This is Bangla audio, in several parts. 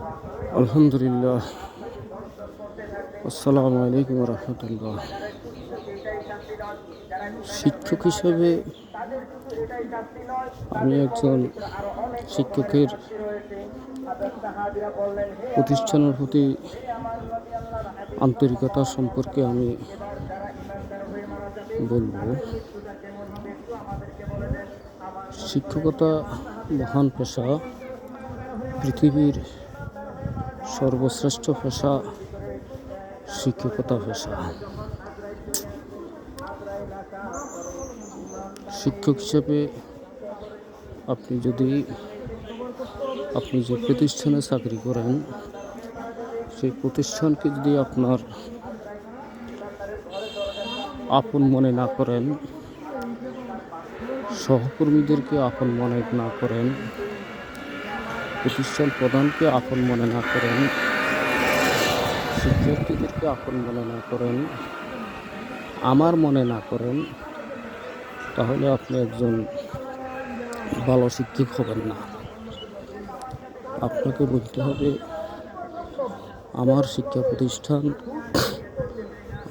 আলহামদুলিল্লাহ, আসসালামু আলাইকুম রহমতুল্লাহ। শিক্ষক হিসেবে আমি একজন শিক্ষকের প্রতিষ্ঠানের প্রতি আন্তরিকতা সম্পর্কে আমি বলব। শিক্ষকতা মহান পেশা, পৃথিবীর সর্বশ্রেষ্ঠ পেশা শিক্ষকতা পেশা। শিক্ষক হিসেবে আপনি যে প্রতিষ্ঠানে চাকরি করেন, সেই প্রতিষ্ঠানকে যদি আপনার আপন মনে না করেন, সহকর্মীদেরকে আপন মনে না করেন, প্রতিষ্ঠান প্রধানকে আপন মনে না করেন, শিক্ষার্থীদেরকে আপন মনে না করেন, আমার মনে না করেন, তাহলে আপনি একজন ভালো শিক্ষক হবেন না। আপনাকে বলতে হবে, আমার শিক্ষা প্রতিষ্ঠান,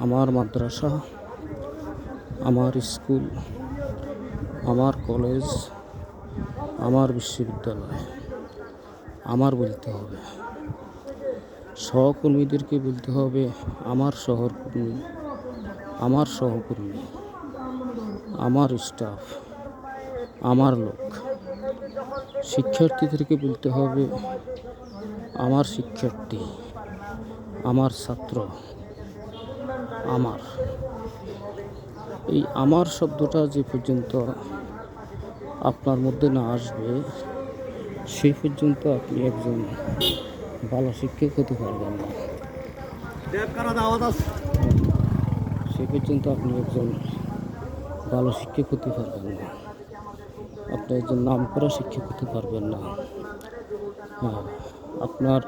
আমার মাদ্রাসা, আমার স্কুল, আমার কলেজ, আমার বিশ্ববিদ্যালয়, আমার বলতে হবে। সহকর্মীদেরকে বলতে হবে, আমার সহকর্মী, আমার স্টাফ, আমার লোক। শিক্ষার্থীদেরকে বলতে হবে, আমার শিক্ষার্থী, আমার ছাত্র, আমার। এই আমার শব্দটা যে পর্যন্ত আপনার মধ্যে না আসবে, সেই পর্যন্ত আপনি একজন ভালো শিক্ষক হতে পারবেন না। সেই পর্যন্ত আপনি একজন ভালো শিক্ষক হতে পারবেন না। আপনি একজন নামকরা শিক্ষক হতে পারবেন না। আপনার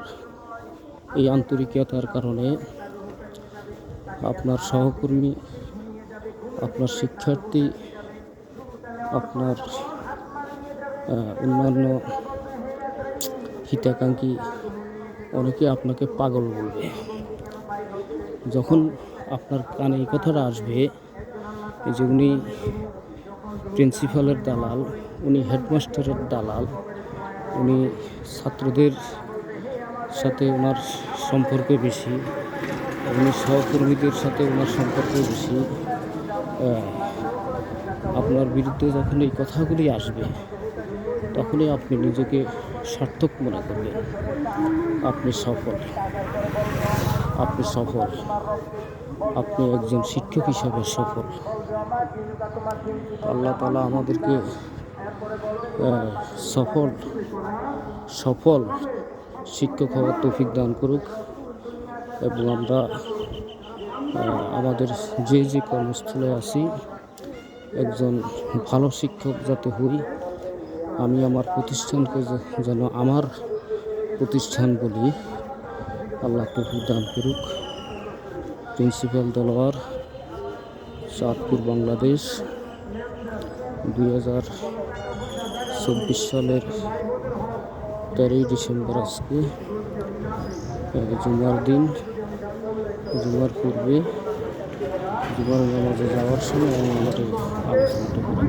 এই আন্তরিকতার কারণে আপনার সহকর্মী, আপনার শিক্ষার্থী, আপনার অন্যান্য হিতাকাঙ্ক্ষী অনেকে আপনাকে পাগল বলবে। যখন আপনার কানে এই কথাটা আসবে যে উনি প্রিন্সিপালের দালাল, উনি হেডমাস্টারের দালাল, উনি ছাত্রদের সাথে ওনার সম্পর্ক বেশি, উনি সহকর্মীদের সাথে ওনার সম্পর্ক বেশি, আপনার বিরুদ্ধে যখন এই কথাগুলি আসবে, তখনই আপনি নিজেকে সার্থক মনে করবেন। আপনি সফল, আপনি একজন শিক্ষক হিসাবে সফল। আল্লাহ তাআলা আমাদেরকে সফল শিক্ষক হওয়ার তৌফিক দান করুক, এবং আমরা আমাদের যে কর্মস্থলে আছি একজন ভালো শিক্ষক যাতে হই। আমি আমার প্রতিষ্ঠানকে যেন আমার প্রতিষ্ঠান বলি, আল্লাহ তৌফিক দান করুক। প্রিন্সিপাল দেলোয়ার, চাঁদপুর, বাংলাদেশ, 2024 সালের 13 ডিসেম্বর। আজকে জুমার দিন, জুমার পূর্বে জুমার নামাজে যাওয়ার সময় আমি আমার এই আলোচনাটা করলাম।